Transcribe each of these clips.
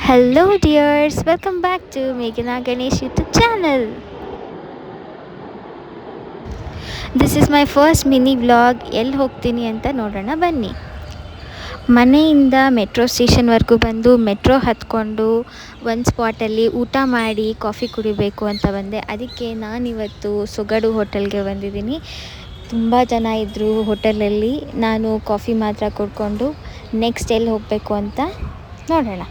Hello, dears. Welcome back to Meghana Ganesh YouTube channel. This is my first mini vlog. ಎಲ್ಲಿ ಹೋಗ್ತೀನಿ ಅಂತ ನೋಡೋಣ ಬನ್ನಿ. ಮನೆಯಿಂದ ಮೆಟ್ರೋ ಸ್ಟೇಷನ್ವರೆಗೂ ಬಂದು ಮೆಟ್ರೋ ಹತ್ಕೊಂಡು ಒಂದು ಸ್ಪಾಟಲ್ಲಿ ಊಟ ಮಾಡಿ ಕಾಫಿ ಕುಡಿಬೇಕು ಅಂತ ಬಂದೆ. ಅದಕ್ಕೆ ನಾನಿವತ್ತು ಸೊಗಡು ಹೋಟೆಲ್ಗೆ ಬಂದಿದ್ದೀನಿ. ತುಂಬ ಜನ ಇದ್ದರು ಹೋಟೆಲಲ್ಲಿ. ನಾನು ಕಾಫಿ ಮಾತ್ರ ಕುಡ್ಕೊಂಡು ನೆಕ್ಸ್ಟ್ ಎಲ್ಲಿ ಹೋಗಬೇಕು ಅಂತ ನೋಡೋಣ.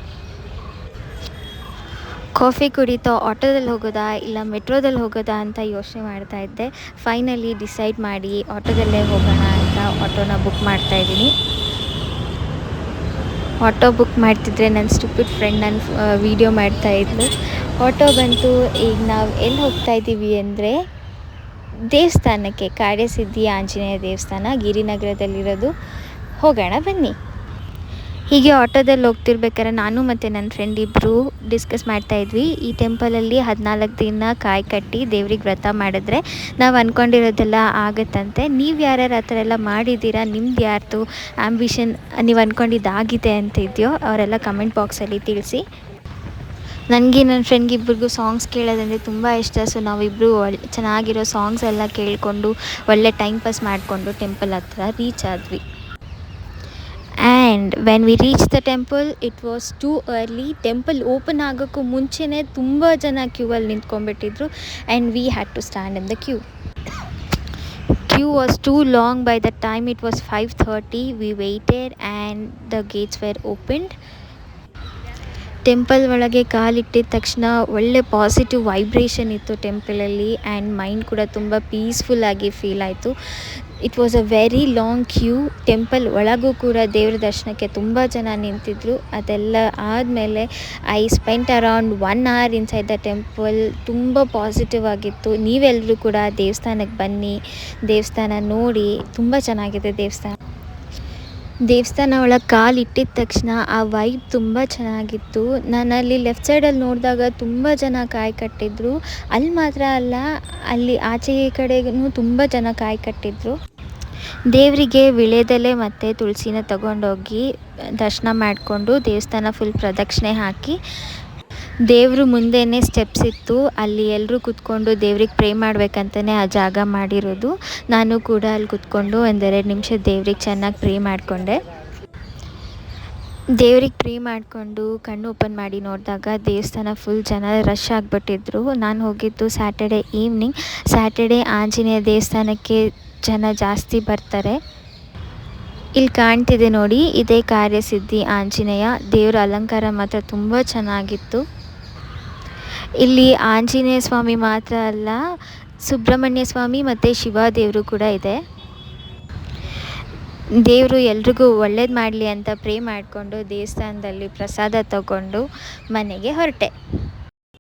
ಕಾಫಿ ಕುಡಿತಾ ಆಟೋದಲ್ಲಿ ಹೋಗೋದಾ ಇಲ್ಲ ಮೆಟ್ರೋದಲ್ಲಿ ಹೋಗೋದಾ ಅಂತ ಯೋಚನೆ ಮಾಡ್ತಾಯಿದ್ದೆ. ಫೈನಲಿ ಡಿಸೈಡ್ ಮಾಡಿ ಆಟೋದಲ್ಲೇ ಹೋಗೋಣ ಅಂತ ಆಟೋನ ಬುಕ್ ಮಾಡ್ತಾಯಿದ್ದೀನಿ. ಆಟೋ ಬುಕ್ ಮಾಡ್ತಿದ್ರೆ ನನ್ನ ಸ್ಟುಪಿಡ್ ಫ್ರೆಂಡ್ ನನ್ನ ವೀಡಿಯೋ ಮಾಡ್ತಾಯಿದ್ಲು. ಆಟೋ ಬಂತು. ಈಗ ನಾವು ಎಲ್ಲಿ ಹೋಗ್ತಾ ಇದ್ದೀವಿ ಅಂದರೆ ದೇವಸ್ಥಾನಕ್ಕೆ, ಕಾಡೇಸಿದ್ದಿ ಆಂಜನೇಯ ದೇವಸ್ಥಾನ ಗಿರಿನಗರದಲ್ಲಿರೋದು. ಹೋಗೋಣ ಬನ್ನಿ. ಹೀಗೆ ಆಟೋದಲ್ಲಿ ಹೋಗ್ತಿರ್ಬೇಕಾದ್ರೆ ನಾನು ಮತ್ತು ನನ್ನ ಫ್ರೆಂಡ್ ಇಬ್ಬರು ಡಿಸ್ಕಸ್ ಮಾಡ್ತಾಯಿದ್ವಿ. ಈ ಟೆಂಪಲಲ್ಲಿ 14 ದಿನ ಕಾಯಿ ಕಟ್ಟಿ ದೇವ್ರಿಗೆ ವ್ರತ ಮಾಡಿದ್ರೆ ನಾವು ಅಂದ್ಕೊಂಡಿರೋದೆಲ್ಲ ಆಗುತ್ತಂತೆ. ನೀವು ಯಾರ್ಯಾರು ಆ ಥರ ಎಲ್ಲ ಮಾಡಿದ್ದೀರಾ? ನಿಮ್ದು ಯಾರ್ದು ಆ್ಯಂಬಿಷನ್ ನೀವು ಅಂದ್ಕೊಂಡಿದ್ದಾಗಿದೆ ಅಂತ ಇದೆಯೋ ಅವರೆಲ್ಲ ಕಮೆಂಟ್ ಬಾಕ್ಸಲ್ಲಿ ತಿಳಿಸಿ. ನನಗೆ ನನ್ನ ಫ್ರೆಂಡ್ಗಿಬ್ರಿಗೂ ಸಾಂಗ್ಸ್ ಕೇಳೋದಂದರೆ ತುಂಬ ಇಷ್ಟ. ಸೊ ನಾವಿಬ್ಬರು ಚೆನ್ನಾಗಿರೋ ಸಾಂಗ್ಸ್ ಎಲ್ಲ ಕೇಳಿಕೊಂಡು ಒಳ್ಳೆ ಟೈಮ್ ಪಾಸ್ ಮಾಡಿಕೊಂಡು ಟೆಂಪಲ್ ಹತ್ರ ರೀಚ್ ಆದ್ವಿ. And when we reach the temple it was too early. Temple open ಆಗೋಕ್ಕೂ ಮುಂಚೆನೇ ತುಂಬ ಜನ ಕ್ಯೂವಲ್ಲಿ ನಿಂತ್ಕೊಂಡ್ಬಿಟ್ಟಿದ್ರು. And we had to stand in the queue. Queue was too long. By the time it was 5:30 we waited and the gates were opened. Temple ಒಳಗೆ ಕಾಲಿಟ್ಟಿದ ತಕ್ಷಣ ಒಳ್ಳೆ positive vibration ಇತ್ತು ಟೆಂಪಲಲ್ಲಿ. ಆ್ಯಂಡ್ ಮೈಂಡ್ ಕೂಡ ತುಂಬ ಪೀಸ್ಫುಲ್ಲಾಗಿ ಫೀಲ್ ಆಯಿತು. It was a very long queue. Temple ಒಳಗೂ ಕೂಡ ದೇವ್ರ ದರ್ಶನಕ್ಕೆ ತುಂಬ ಜನ ನಿಂತಿದ್ದರು. ಅದೆಲ್ಲ ಆದಮೇಲೆ I spent around 1 hour inside the temple. ತುಂಬ ಪಾಸಿಟಿವ್ ಆಗಿತ್ತು. ನೀವೆಲ್ಲರೂ ಕೂಡ ದೇವಸ್ಥಾನಕ್ಕೆ ಬನ್ನಿ, ದೇವಸ್ಥಾನ ನೋಡಿ. ತುಂಬ ಚೆನ್ನಾಗಿದೆ ದೇವಸ್ಥಾನ ಒಳಗೆ ಕಾಲಿಟ್ಟಿದ ತಕ್ಷಣ ಆ ವೈಬ್ ತುಂಬ ಚೆನ್ನಾಗಿತ್ತು. ನಾನಲ್ಲಿ ಲೆಫ್ಟ್ ಸೈಡಲ್ಲಿ ನೋಡಿದಾಗ ತುಂಬ ಜನ ಕಾಯಿ ಕಟ್ಟಿದ್ರು. ಅಲ್ಲಿ ಮಾತ್ರ ಅಲ್ಲ, ಅಲ್ಲಿ ಆಚೆ ಕಡೆಗೂ ತುಂಬ ಜನ ಕಾಯಿ ಕಟ್ಟಿದ್ರು. ದೇವರಿಗೆ ವಿಳೆದೆಲೆ ಮತ್ತು ತುಳಸಿನ ತಗೊಂಡೋಗಿ ದರ್ಶನ ಮಾಡಿಕೊಂಡು ದೇವಸ್ಥಾನ ಫುಲ್ ಪ್ರದಕ್ಷಿಣೆ ಹಾಕಿ, ದೇವರು ಮುಂದೆಯೇ ಸ್ಟೆಪ್ಸ್ ಇತ್ತು. ಅಲ್ಲಿ ಎಲ್ಲರೂ ಕೂತ್ಕೊಂಡು ದೇವ್ರಿಗೆ ಪ್ರೇ ಮಾಡಬೇಕಂತಲೇ ಆ ಜಾಗ ಮಾಡಿರೋದು. ನಾನು ಕೂಡ ಅಲ್ಲಿ ಕೂತ್ಕೊಂಡು 1-2 ನಿಮಿಷ ದೇವ್ರಿಗೆ ಚೆನ್ನಾಗಿ ಪ್ರೇ ಮಾಡಿಕೊಂಡೆ. ದೇವ್ರಿಗೆ ಪ್ರೇ ಮಾಡಿಕೊಂಡು ಕಣ್ಣು ಓಪನ್ ಮಾಡಿ ನೋಡಿದಾಗ ದೇವಸ್ಥಾನ ಫುಲ್ ಜನ ರಶ್ ಆಗಿಬಿಟ್ಟಿದ್ರು. ನಾನು ಹೋಗಿದ್ದು ಸ್ಯಾಟರ್ಡೆ ಈವ್ನಿಂಗ್. ಸ್ಯಾಟರ್ಡೆ ಆಂಜನೇಯ ದೇವಸ್ಥಾನಕ್ಕೆ ಜನ ಜಾಸ್ತಿ ಬರ್ತಾರೆ. ಇಲ್ಲಿ ಕಾಣ್ತಿದೆ ನೋಡಿ, ಇದೇ ಕಾರ್ಯಸಿದ್ಧಿ ಆಂಜನೇಯ. ದೇವರ ಅಲಂಕಾರ ಮಾತ್ರ ತುಂಬ ಚೆನ್ನಾಗಿತ್ತು. ಇಲ್ಲಿ ಆಂಜನೇಯ ಸ್ವಾಮಿ ಮಾತ್ರ ಅಲ್ಲ, ಸುಬ್ರಹ್ಮಣ್ಯ ಸ್ವಾಮಿ ಮತ್ತು ಶಿವ ದೇವರು ಕೂಡ ಇದೆ. ದೇವರು ಎಲ್ರಿಗೂ ಒಳ್ಳೇದು ಮಾಡಲಿ ಅಂತ ಪ್ರೇ ಮಾಡಿಕೊಂಡು ದೇವಸ್ಥಾನದಲ್ಲಿ ಪ್ರಸಾದ ತಗೊಂಡು ಮನೆಗೆ ಹೊರಟೆ.